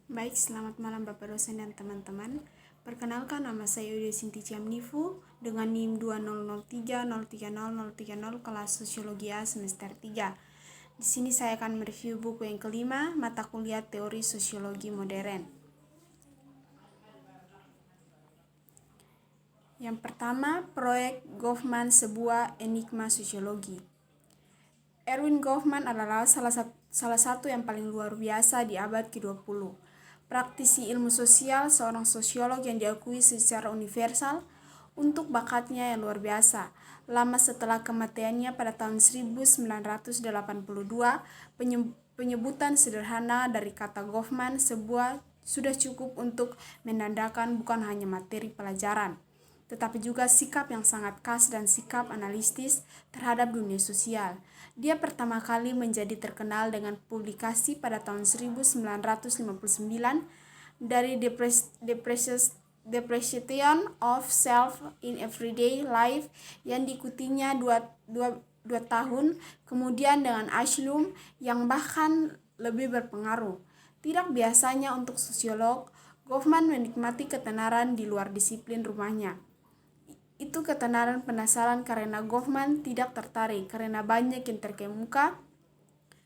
Baik, selamat malam Bapak dosen dan teman-teman. Perkenalkan, nama saya Yudia Sinti Ciamnifu dengan NIM 2003030030 kelas Sosiologi A semester 3. Di sini saya akan mereview buku yang kelima, mata kuliah Teori Sosiologi Modern. Yang pertama, proyek Goffman, sebuah enigma sosiologi. Erwin Goffman adalah salah satu yang paling luar biasa di abad ke-20. Praktisi ilmu sosial, seorang sosiolog yang diakui secara universal untuk bakatnya yang luar biasa. Lama setelah kematiannya pada tahun 1982, penyebutan sederhana dari kata Goffman sudah cukup untuk menandakan bukan hanya materi pelajaran, tetapi juga sikap yang sangat khas dan sikap analitis terhadap dunia sosial. Dia pertama kali menjadi terkenal dengan publikasi pada tahun 1959 dari Depreciation of Self in Everyday Life yang diikutinya dua tahun kemudian dengan Asylum yang bahkan lebih berpengaruh. Tidak biasanya untuk sosiolog, Goffman menikmati ketenaran di luar disiplin rumahnya. Itu ketenaran penasaran karena Goffman tidak tertarik karena banyak yang terkemuka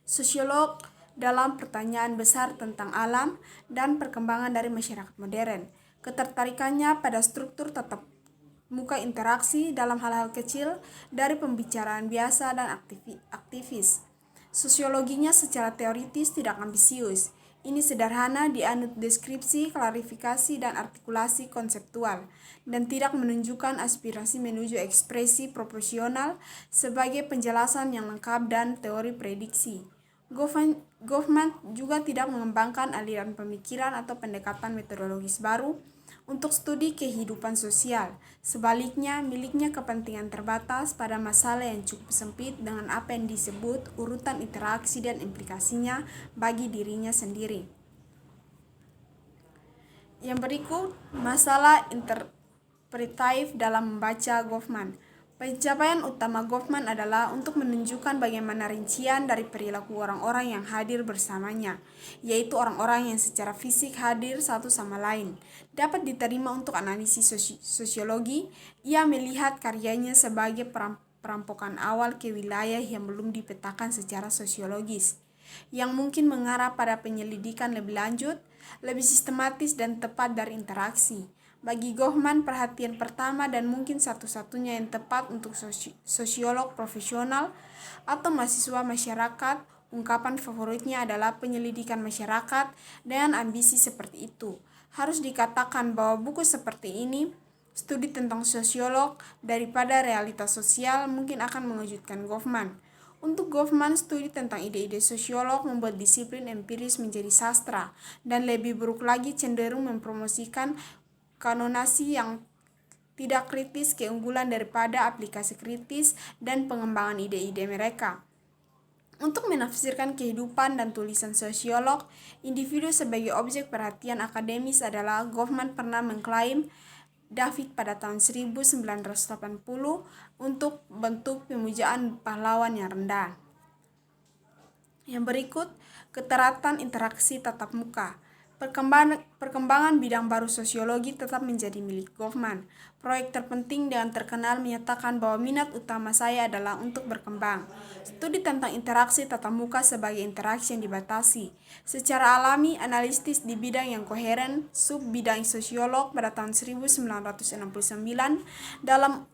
sosiolog dalam pertanyaan besar tentang alam dan perkembangan dari masyarakat modern. Ketertarikannya pada struktur tatap muka interaksi dalam hal-hal kecil dari pembicaraan biasa dan aktivis. Sosiologinya secara teoritis tidak ambisius. Ini sederhana dianut deskripsi, klarifikasi, dan artikulasi konseptual, dan tidak menunjukkan aspirasi menuju ekspresi proporsional sebagai penjelasan yang lengkap dan teori prediksi. Goffman juga tidak mengembangkan aliran pemikiran atau pendekatan metodologis baru untuk studi kehidupan sosial. Sebaliknya, miliknya kepentingan terbatas pada masalah yang cukup sempit dengan apa yang disebut urutan interaksi dan implikasinya bagi dirinya sendiri. Yang berikut, masalah interpretatif dalam membaca Goffman. Pencapaian utama Goffman adalah untuk menunjukkan bagaimana rincian dari perilaku orang-orang yang hadir bersamanya, yaitu orang-orang yang secara fisik hadir satu sama lain, dapat diterima untuk analisis sosiologi. Ia melihat karyanya sebagai perampokan awal ke wilayah yang belum dipetakan secara sosiologis, yang mungkin mengarah pada penyelidikan lebih lanjut, lebih sistematis dan tepat dari interaksi. Bagi Goffman, perhatian pertama dan mungkin satu-satunya yang tepat untuk sosiolog profesional atau mahasiswa masyarakat, ungkapan favoritnya adalah penyelidikan masyarakat dengan ambisi seperti itu. Harus dikatakan bahwa buku seperti ini, studi tentang sosiolog daripada realitas sosial, mungkin akan mengejutkan Goffman. Untuk Goffman, studi tentang ide-ide sosiolog membuat disiplin empiris menjadi sastra, dan lebih buruk lagi cenderung mempromosikan kanonasi yang tidak kritis keunggulan daripada aplikasi kritis dan pengembangan ide-ide mereka. Untuk menafsirkan kehidupan dan tulisan sosiolog, individu sebagai objek perhatian akademis adalah Goffman pernah mengklaim David pada tahun 1980 untuk bentuk pemujaan pahlawan yang rendah. Yang berikut, keteratan interaksi tatap muka. Perkembangan bidang baru sosiologi tetap menjadi milik Goffman. Proyek terpenting dan terkenal menyatakan bahwa minat utama saya adalah untuk berkembang. Studi tentang interaksi tatap muka sebagai interaksi yang dibatasi. Secara alami, analitis di bidang yang koheren, sub bidang sosiolog pada tahun 1969, dalam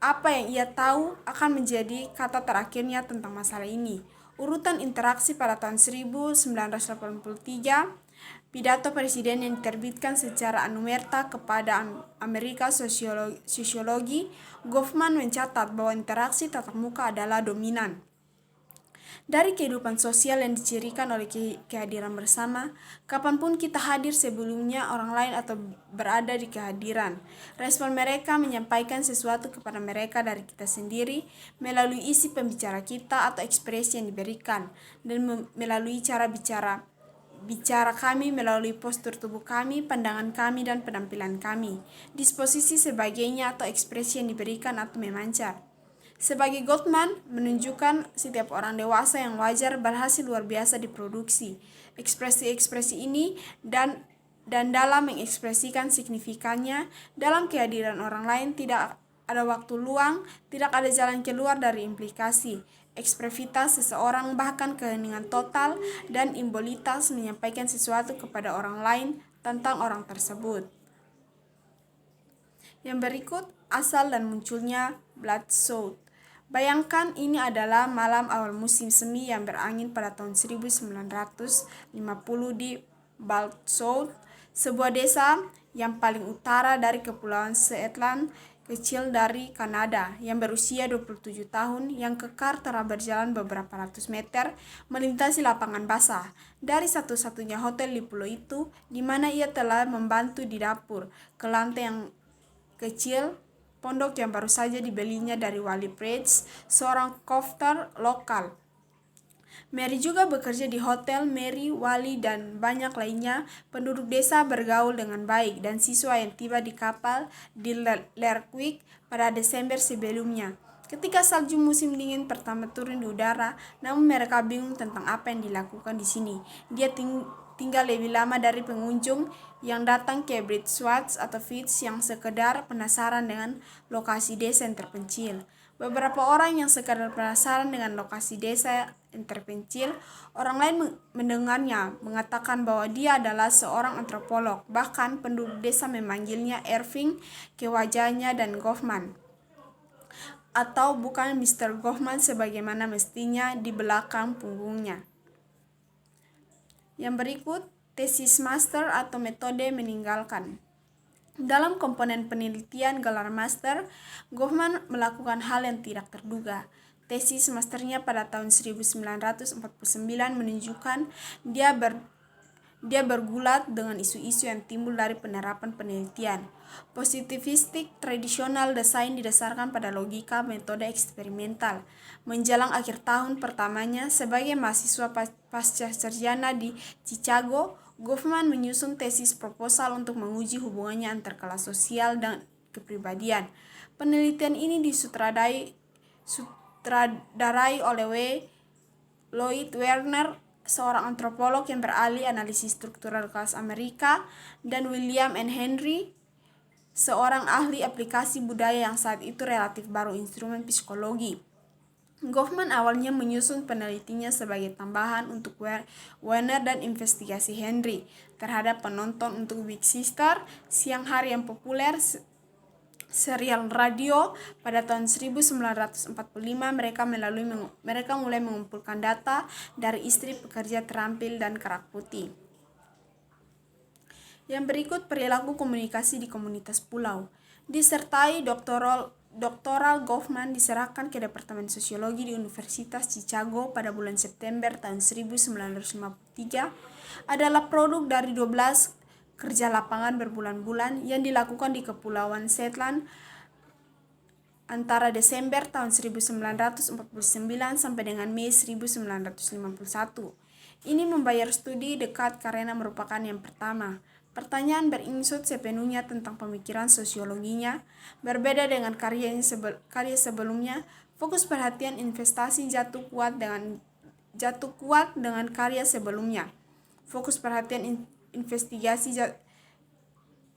apa yang ia tahu akan menjadi kata terakhirnya tentang masalah ini. Urutan interaksi pada tahun 1983, pidato presiden yang diterbitkan secara anumerta kepada Amerika Sosiologi, Goffman mencatat bahwa interaksi tatap muka adalah dominan dari kehidupan sosial yang dicirikan oleh kehadiran bersama. Kapanpun kita hadir sebelumnya orang lain atau berada di kehadiran, respon mereka menyampaikan sesuatu kepada mereka dari kita sendiri melalui isi pembicara kita atau ekspresi yang diberikan, dan melalui cara bicara kami, melalui postur tubuh kami, pandangan kami, dan penampilan kami, disposisi sebagainya atau ekspresi yang diberikan atau memancar. Sebagai Gottman menunjukkan setiap orang dewasa yang wajar berhasil luar biasa diproduksi. Ekspresi-ekspresi ini dan dalam mengekspresikan signifikannya dalam kehadiran orang lain tidak ada waktu luang, tidak ada jalan keluar dari implikasi. Ekspresivitas seseorang bahkan keheningan total dan imbolitas menyampaikan sesuatu kepada orang lain tentang orang tersebut. Yang berikut, asal dan munculnya Bloodshot. Bayangkan ini adalah malam awal musim semi yang berangin pada tahun 1950 di Bloodshot, sebuah desa yang paling utara dari Kepulauan Shetland kecil dari Kanada yang berusia 27 tahun yang kekar telah berjalan beberapa ratus meter melintasi lapangan basah dari satu-satunya hotel di pulau itu di mana ia telah membantu di dapur ke lantai yang kecil pondok yang baru saja dibelinya dari Wally Pritz, seorang crofter lokal. Mary juga bekerja di hotel. Mary, Wally, dan banyak lainnya penduduk desa bergaul dengan baik dan siswa yang tiba di kapal di Lerwick pada Desember sebelumnya. Ketika salju musim dingin pertama turun di udara, namun mereka bingung tentang apa yang dilakukan di sini. Dia tinggal lebih lama dari pengunjung yang datang ke Bridgewater atau Fitz yang sekedar penasaran dengan lokasi desa yang terpencil. Beberapa orang yang sekadar penasaran dengan lokasi desa yang terpencil, orang lain mendengarnya mengatakan bahwa dia adalah seorang antropolog. Bahkan penduduk desa memanggilnya Irving ke wajahnya dan Goffman, atau bukan Mr. Goffman sebagaimana mestinya di belakang punggungnya. Yang berikut, tesis master atau metode meninggalkan. Dalam komponen penelitian gelar master, Goffman melakukan hal yang tidak terduga. Tesis masternya pada tahun 1949 menunjukkan dia bergulat dengan isu-isu yang timbul dari penerapan penelitian. Positivistik tradisional desain didasarkan pada logika metode eksperimental. Menjelang akhir tahun pertamanya sebagai mahasiswa pasca sarjana di Chicago, Goffman menyusun tesis proposal untuk menguji hubungannya antar kelas sosial dan kepribadian. Penelitian ini disutradarai oleh Lloyd Werner, seorang antropolog yang beralih analisis struktural kelas Amerika, dan William N. Henry, seorang ahli aplikasi budaya yang saat itu relatif baru instrumen psikologi. Goffman awalnya menyusun penelitiannya sebagai tambahan untuk Werner dan investigasi Henry terhadap penonton untuk Big Sister, siang hari yang populer serial radio. Pada tahun 1945 mereka mulai mengumpulkan data dari istri pekerja terampil dan kerak putih. Yang berikut, perilaku komunikasi di komunitas pulau. Disertai doktoral Goffman diserahkan ke Departemen Sosiologi di Universitas Chicago pada bulan September tahun 1953 adalah produk dari 12 kerja lapangan berbulan-bulan yang dilakukan di Kepulauan Shetland antara Desember tahun 1949 sampai dengan Mei 1951. Ini membayar studi dekat karena merupakan yang pertama. Pertanyaan berinsut sepenuhnya tentang pemikiran sosiologinya. Berbeda dengan karya sebelumnya, fokus perhatian investasi jatuh kuat dengan karya sebelumnya. Fokus perhatian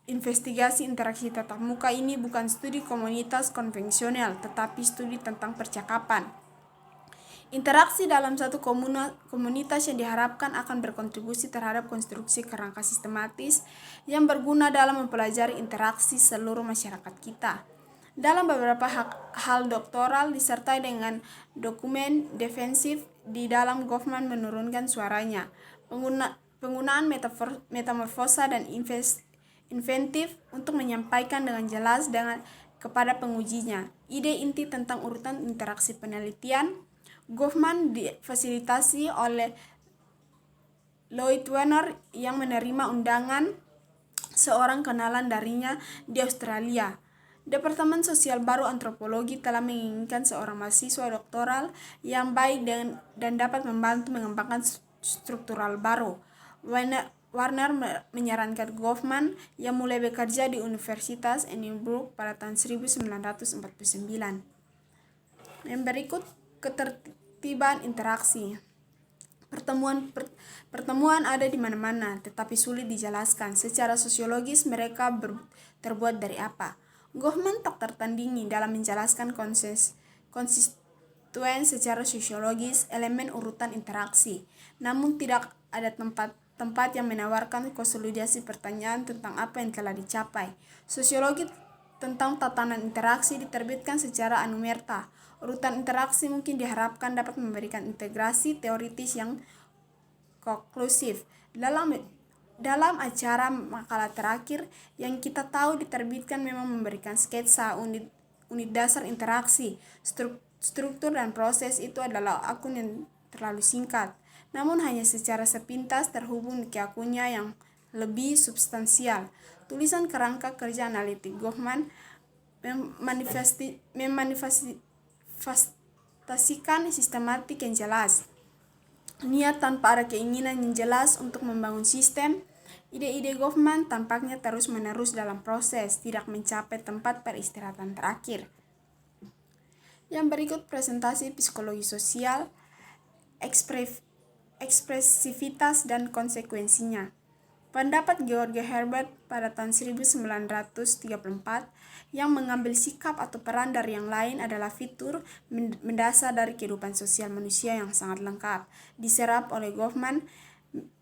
investigasi interaksi tatap muka ini bukan studi komunitas konvensional, tetapi studi tentang percakapan. Interaksi dalam satu komunitas yang diharapkan akan berkontribusi terhadap konstruksi kerangka sistematis yang berguna dalam mempelajari interaksi seluruh masyarakat kita. Dalam beberapa hal doktoral disertai dengan dokumen defensif di dalam Goffman menurunkan suaranya. Penggunaan metamorfosa dan inventif untuk menyampaikan dengan jelas kepada pengujinya ide inti tentang urutan interaksi penelitian. Goffman difasilitasi oleh Lloyd Werner yang menerima undangan seorang kenalan darinya di Australia. Departemen Sosial Baru Antropologi telah menginginkan seorang mahasiswa doktoral yang baik dan dapat membantu mengembangkan struktural baru. Warner menyarankan Goffman yang mulai bekerja di Universitas Edinburgh pada tahun 1949. Yang berikut, ketertiban interaksi. Pertemuan ada di mana-mana, tetapi sulit dijelaskan. Secara sosiologis, mereka terbuat dari apa? Goffman tak tertandingi dalam menjelaskan konstituen secara sosiologis elemen urutan interaksi. Namun tidak ada tempat yang menawarkan konsolidasi pertanyaan tentang apa yang telah dicapai. Sosiologi tentang tatanan interaksi diterbitkan secara anumerta. Urutan interaksi mungkin diharapkan dapat memberikan integrasi teoritis yang konklusif. Dalam acara makalah terakhir yang kita tahu diterbitkan memang memberikan sketsa unit dasar interaksi, struktur dan proses. Itu adalah akun yang terlalu singkat, namun hanya secara sepintas terhubung ke akunnya yang lebih substansial. Tulisan kerangka kerja analitik Goffman memanifestasikan sistematik yang jelas, niat tanpa ada keinginan yang jelas untuk membangun sistem. Ide-ide Goffman tampaknya terus-menerus dalam proses, tidak mencapai tempat peristirahatan terakhir. Yang berikut presentasi psikologi sosial, ekspresivitas dan konsekuensinya. Pendapat George Herbert pada tahun 1934 yang mengambil sikap atau peran dari yang lain adalah fitur mendasar dari kehidupan sosial manusia yang sangat lengkap. Diserap oleh Goffman,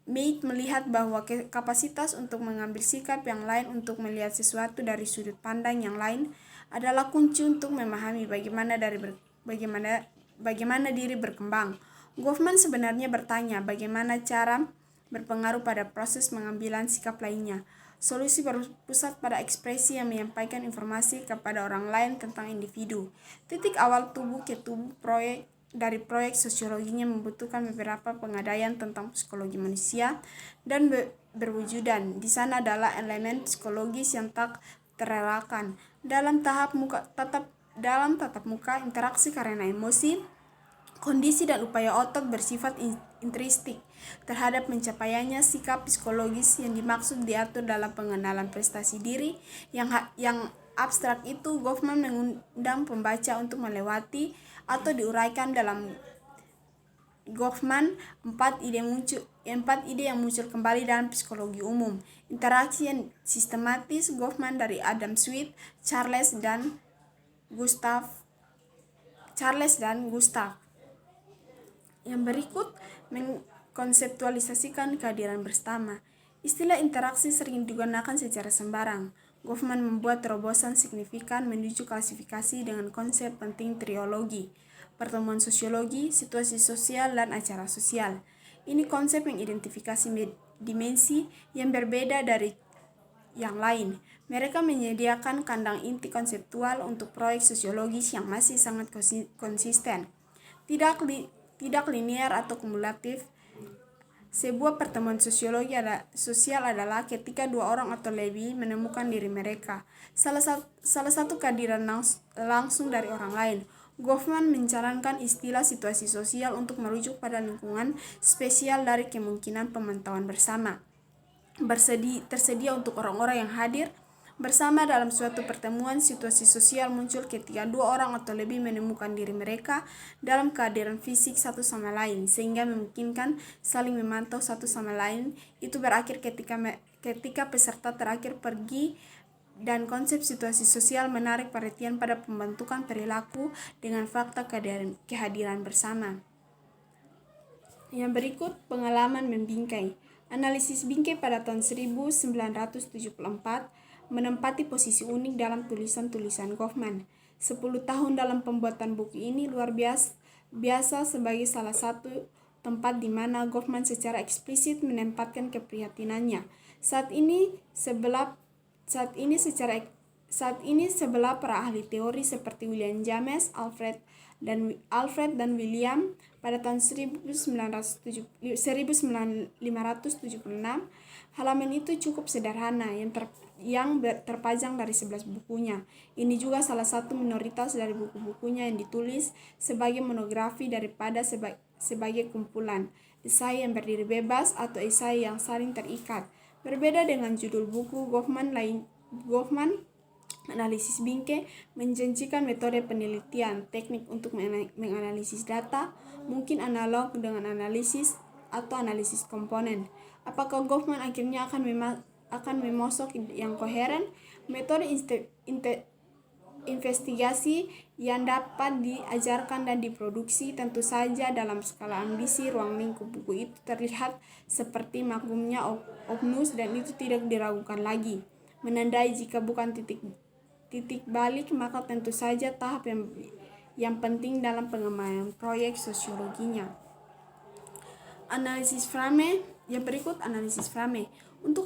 Mead melihat bahwa kapasitas untuk mengambil sikap yang lain untuk melihat sesuatu dari sudut pandang yang lain adalah kunci untuk memahami bagaimana diri berkembang. Goffman sebenarnya bertanya bagaimana cara berpengaruh pada proses pengambilan sikap lainnya. Solusi berpusat pada ekspresi yang menyampaikan informasi kepada orang lain tentang individu. Titik awal tubuh ke tubuh dari proyek sosiologinya membutuhkan beberapa pengadaian tentang psikologi manusia dan berwujudan. Di sana adalah elemen psikologis yang tak terelakkan. Dalam tatap muka, interaksi karena emosi, kondisi dan upaya otot bersifat intristik terhadap pencapaiannya. Sikap psikologis yang dimaksud diatur dalam pengenalan prestasi diri yang abstrak itu. Goffman mengundang pembaca untuk melewati atau diuraikan dalam Goffman empat ide yang muncul kembali dalam psikologi umum. Interaksi yang sistematis Goffman dari Adam Smith, Charles dan Gustav. Yang berikut mengkonseptualisasikan kehadiran bersama. Istilah interaksi sering digunakan secara sembarang. Goffman membuat terobosan signifikan menuju klasifikasi dengan konsep penting triologi: pertemuan sosiologi, situasi sosial, dan acara sosial. Ini konsep mengidentifikasi dimensi yang berbeda dari yang lain. Mereka menyediakan kandang inti konseptual untuk proyek sosiologis yang masih sangat konsisten, tidak linear atau kumulatif. Sebuah pertemuan sosial adalah ketika dua orang atau lebih menemukan diri mereka, salah satu kehadiran langsung dari orang lain. Goffman mencanangkan istilah situasi sosial untuk merujuk pada lingkungan spesial dari kemungkinan pemantauan bersama. Tersedia untuk orang-orang yang hadir bersama dalam suatu pertemuan. Situasi sosial muncul ketika dua orang atau lebih menemukan diri mereka dalam kehadiran fisik satu sama lain, sehingga memungkinkan saling memantau satu sama lain. Itu berakhir ketika peserta terakhir pergi, dan konsep situasi sosial menarik perhatian pada pembentukan perilaku dengan fakta kehadiran bersama. Yang berikut pengalaman membingkai. Analisis bingkai pada tahun 1974 menempati posisi unik dalam tulisan-tulisan Goffman. 10 tahun dalam pembuatan buku ini luar biasa sebagai salah satu tempat di mana Goffman secara eksplisit menempatkan keprihatinannya. Saat ini sebelah para ahli teori seperti William James, Alfred dan William pada tahun 1576, halaman itu cukup sederhana yang terpajang dari 11 bukunya. Ini juga salah satu minoritas dari buku-bukunya yang ditulis sebagai monografi daripada sebagai kumpulan esai yang berdiri bebas atau esai yang saling terikat. Berbeda dengan judul buku Goffman Analisis bingkai menjanjikan metode penelitian, teknik untuk menganalisis data, mungkin analog dengan analisis atau analisis komponen. Apakah Goffman akhirnya akan memosok yang koheren? Metode investigasi yang dapat diajarkan dan diproduksi tentu saja dalam skala ambisi ruang lingkup buku itu terlihat seperti maklumnya Opnus, dan itu tidak diragukan lagi. Menandai jika bukan titik balik, maka tentu saja tahap yang penting dalam pengembangan proyek sosiologinya. Analisis frame yang berikut, analisis frame. Untuk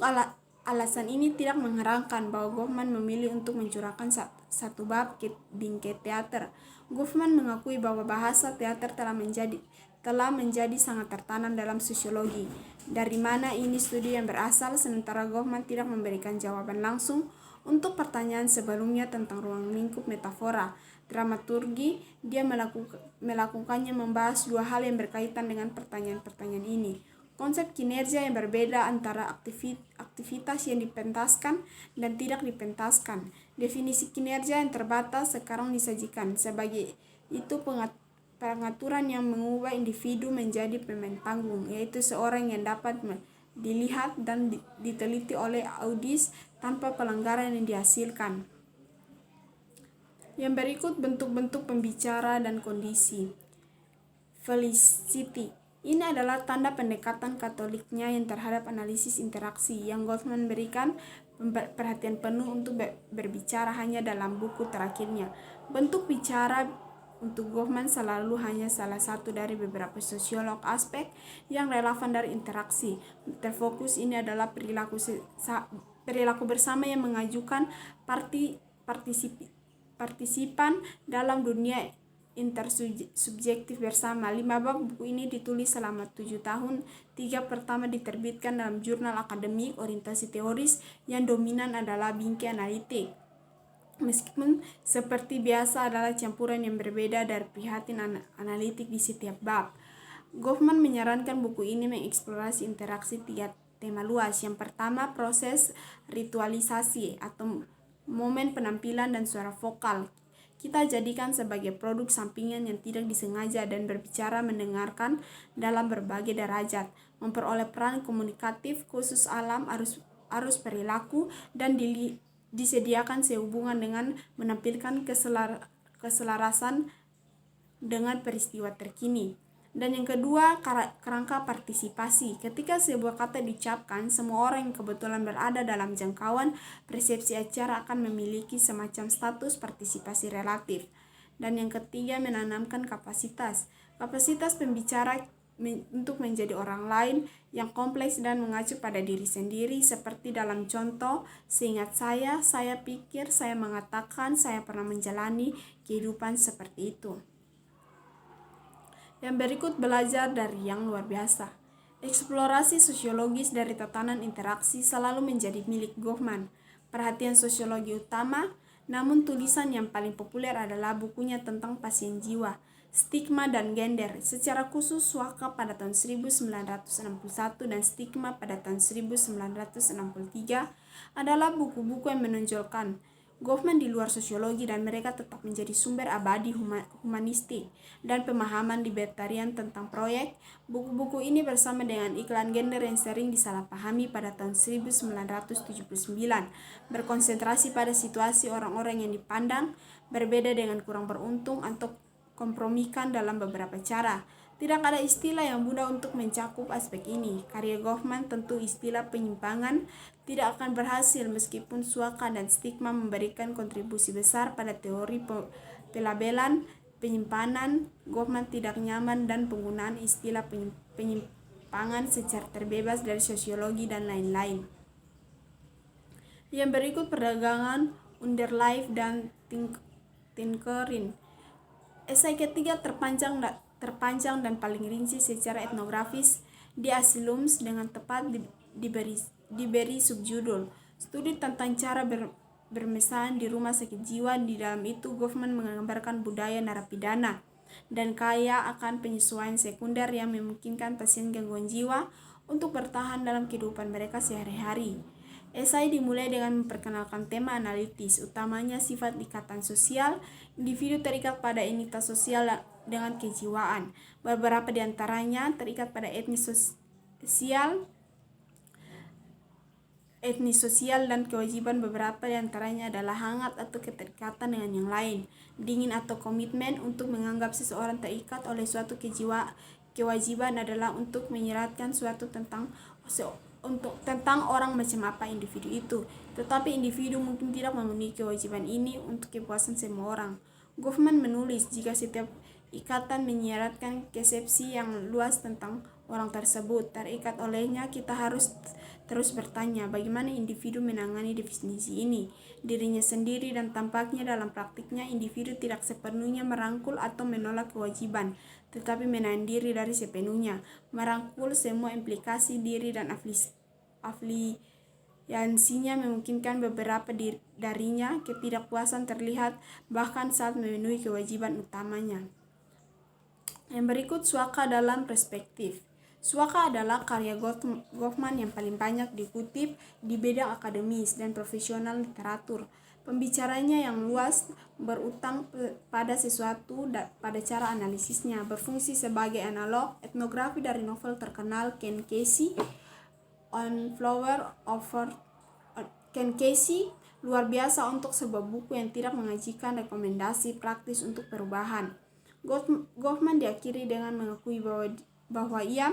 alasan ini tidak mengherankan bahwa Goffman memilih untuk mencurahkan satu bab bingkai teater. Goffman mengakui bahwa bahasa teater telah menjadi sangat tertanam dalam sosiologi. Dari mana ini studi yang berasal, sementara Goffman tidak memberikan jawaban langsung untuk pertanyaan sebelumnya tentang ruang lingkup metafora dramaturgi. Dia melakukannya membahas dua hal yang berkaitan dengan pertanyaan-pertanyaan ini. Konsep kinerja yang berbeda antara aktivitas yang dipentaskan dan tidak dipentaskan. Definisi kinerja yang terbatas sekarang disajikan sebagai itu pengaturan yang mengubah individu menjadi pemain panggung, yaitu seorang yang dapat dilihat dan diteliti oleh audis tanpa pelanggaran yang dihasilkan. Yang berikut, bentuk-bentuk pembicara dan kondisi. Felicity. Ini adalah tanda pendekatan Katoliknya yang terhadap analisis interaksi yang Goffman berikan perhatian penuh untuk berbicara hanya dalam buku terakhirnya. Bentuk bicara untuk Goffman selalu hanya salah satu dari beberapa sosiolog aspek yang relevan dari interaksi. Terfokus ini adalah perilaku bersama yang mengajukan partisipan dalam dunia intersubjektif bersama. 5 bab buku ini ditulis selama 7 tahun. 3 pertama diterbitkan dalam jurnal akademik orientasi teoris, yang dominan adalah bingkai analitik. Meskipun seperti biasa adalah campuran yang berbeda dari prihatin analitik di setiap bab. Goffman menyarankan buku ini mengeksplorasi interaksi 3 tema luas. Yang pertama, proses ritualisasi atau momen penampilan dan suara vokal. Kita jadikan sebagai produk sampingan yang tidak disengaja dan berbicara mendengarkan dalam berbagai derajat, memperoleh peran komunikatif khusus alam, arus perilaku, dan disediakan sehubungan dengan menampilkan keselarasan dengan peristiwa terkini. Dan yang kedua, kerangka partisipasi. Ketika sebuah kata diucapkan, semua orang yang kebetulan berada dalam jangkauan persepsi acara akan memiliki semacam status partisipasi relatif. Dan yang ketiga, menanamkan kapasitas pembicara untuk menjadi orang lain yang kompleks dan mengacu pada diri sendiri, seperti dalam contoh, seingat saya pikir, saya mengatakan, saya pernah menjalani kehidupan seperti itu. Yang berikut, belajar dari yang luar biasa. Eksplorasi sosiologis dari tatanan interaksi selalu menjadi milik Goffman, perhatian sosiologi utama. Namun tulisan yang paling populer adalah bukunya tentang pasien jiwa, Stigma dan Gender, secara khusus Waka pada tahun 1961 dan Stigma pada tahun 1963 adalah buku-buku yang menonjolkan Goffman di luar sosiologi, dan mereka tetap menjadi sumber abadi humanistik dan pemahaman libertarian tentang proyek. Buku-buku ini bersama dengan iklan gender yang sering disalahpahami pada tahun 1979 berkonsentrasi pada situasi orang-orang yang dipandang berbeda dengan kurang beruntung atau kompromikan dalam beberapa cara. Tidak ada istilah yang mudah untuk mencakup aspek ini. Karya Goffman tentu istilah penyimpangan tidak akan berhasil meskipun Suaka dan Stigma memberikan kontribusi besar pada teori pelabelan penyimpanan. Goffman tidak nyaman dan penggunaan istilah penyimpangan secara terbebas dari sosiologi dan lain-lain. Yang berikut, perdagangan, Underlife, dan Tinkering. Esai ketiga terpanjang dan paling rinci secara etnografis di Asylums dengan tepat diberi subjudul Studi tentang cara bermesraan di rumah sakit jiwa. Di dalam itu Goffman menggambarkan budaya narapidana dan kaya akan penyesuaian sekunder yang memungkinkan pasien gangguan jiwa untuk bertahan dalam kehidupan mereka sehari-hari. Esai dimulai dengan memperkenalkan tema analitis, utamanya sifat ikatan sosial. Individu terikat pada entitas sosial dengan kejiwaan. Beberapa di antaranya terikat pada etnis sosial dan kewajiban. Beberapa di antaranya adalah hangat atau keterikatan dengan yang lain, dingin atau komitmen. Untuk menganggap seseorang terikat oleh suatu kewajiban adalah untuk menyeratkan suatu tentang orang macam apa individu itu. Tetapi individu mungkin tidak memenuhi kewajiban ini untuk kepuasan semua orang. Goffman menulis, jika setiap ikatan menyeratkan konsepsi yang luas tentang orang tersebut terikat olehnya, kita harus terus bertanya, bagaimana individu menangani definisi ini dirinya sendiri, dan tampaknya dalam praktiknya individu tidak sepenuhnya merangkul atau menolak kewajiban, tetapi menahan diri dari sepenuhnya, merangkul semua implikasi diri dan afiliasinya memungkinkan beberapa darinya ketidakpuasan terlihat bahkan saat memenuhi kewajiban utamanya. Yang berikut suaka dalam perspektif. Suaka adalah karya Goffman yang paling banyak dikutip di bidang akademis dan profesional literatur. Pembicaranya yang luas berutang pada sesuatu pada cara analisisnya, berfungsi sebagai analog etnografi dari novel terkenal Ken Kesey, On Flower Over. Ken Kesey luar biasa untuk sebuah buku yang tidak mengajikan rekomendasi praktis untuk perubahan. Goffman diakhiri dengan mengakui bahwa ia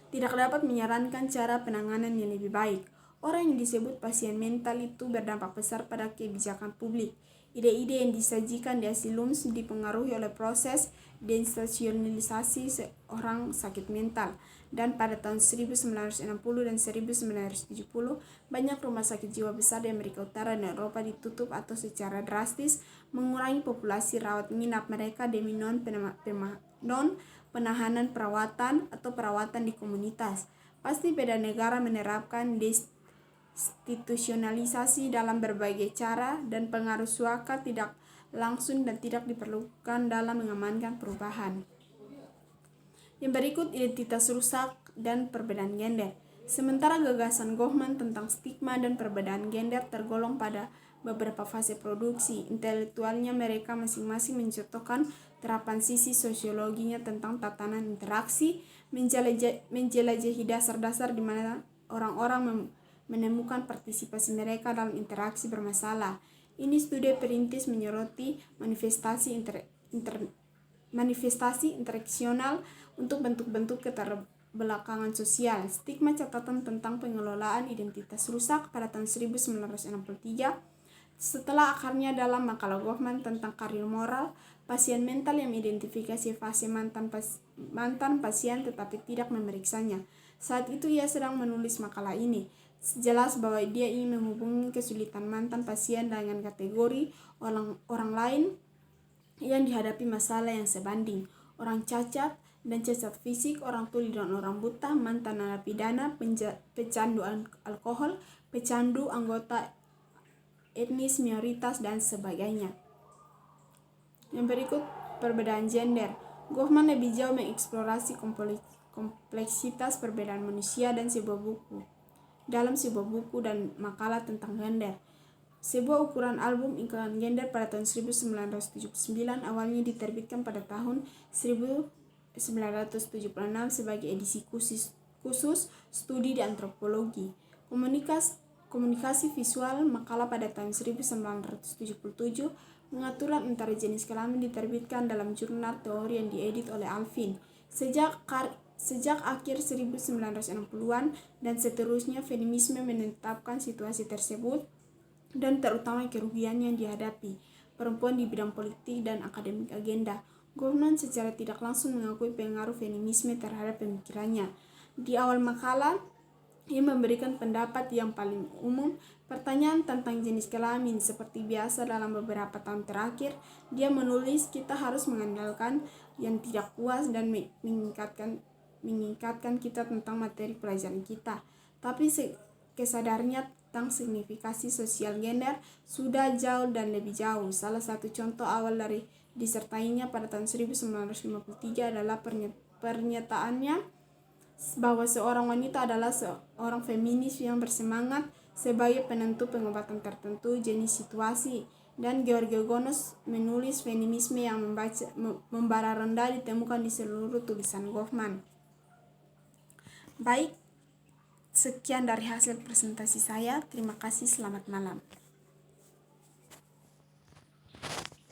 tidak dapat menyarankan cara penanganan yang lebih baik. Orang yang disebut pasien mental itu berdampak besar pada kebijakan publik. Ide-ide yang disajikan di Asylum dipengaruhi oleh proses deinstitusionalisasi seorang sakit mental. Dan pada tahun 1960 dan 1970, banyak rumah sakit jiwa besar di Amerika Utara dan Eropa ditutup atau secara drastis mengurangi populasi rawat inap mereka demi penahanan perawatan atau perawatan di komunitas. Pasti beda negara menerapkan destitusionalisasi dalam berbagai cara, dan pengaruh suaka tidak langsung dan tidak diperlukan dalam mengamankan perubahan. Yang berikut identitas rusak dan perbedaan gender. Sementara gagasan Goffman tentang stigma dan perbedaan gender tergolong pada beberapa fase produksi intelektualnya, mereka masing-masing mencontohkan terapan sisi sosiologinya tentang tatanan interaksi, menjelajahi dasar-dasar di mana orang-orang menemukan partisipasi mereka dalam interaksi bermasalah. Ini studi perintis menyoroti manifestasi interaksional untuk bentuk-bentuk keterbelakangan sosial. Stigma, catatan tentang pengelolaan identitas rusak pada tahun 1963. Setelah akarnya dalam makalah Goffman tentang karir moral pasien mental yang mengidentifikasi fase mantan pasien tetapi tidak memeriksanya. Saat itu ia sedang menulis makalah ini. Jelas bahwa dia ingin menghubungi kesulitan mantan pasien dengan kategori orang lain yang dihadapi masalah yang sebanding. Orang cacat dan cacat fisik, orang tuli dan orang buta, mantan narapidana, pecandu alkohol, pecandu, anggota etnis minoritas, dan sebagainya. Yang berikut perbedaan gender. Goffman lebih jauh mengeksplorasi kompleksitas perbedaan manusia dalam sebuah buku dan makalah tentang gender. Sebuah ukuran album iklan gender pada tahun 1979 awalnya diterbitkan pada tahun 1976 sebagai edisi khusus studi di antropologi. Komunikasi visual makalah pada tahun 1977 pengaturan antara jenis kelamin diterbitkan dalam jurnal teori yang diedit oleh Alvin. Sejak akhir 1960-an dan seterusnya, feminisme menetapkan situasi tersebut dan terutama kerugian yang dihadapi perempuan di bidang politik dan akademik agenda. Goffman secara tidak langsung mengakui pengaruh feminisme terhadap pemikirannya. Di awal makalah, ia memberikan pendapat yang paling umum. Pertanyaan tentang jenis kelamin seperti biasa dalam beberapa tahun terakhir, dia menulis, kita harus mengandalkan yang tidak puas dan meningkatkan kita tentang materi pelajaran kita. Tapi kesadarannya tentang signifikasi sosial gender sudah jauh dan lebih jauh. Salah satu contoh awal dari disertainya pada tahun 1953 adalah pernyataannya bahwa seorang wanita adalah seorang feminis yang bersemangat sebagai penentu pengobatan tertentu jenis situasi, dan George Gonos menulis feminisme yang membara rendah ditemukan di seluruh tulisan Goffman. Baik, sekian dari hasil presentasi saya. Terima kasih, selamat malam.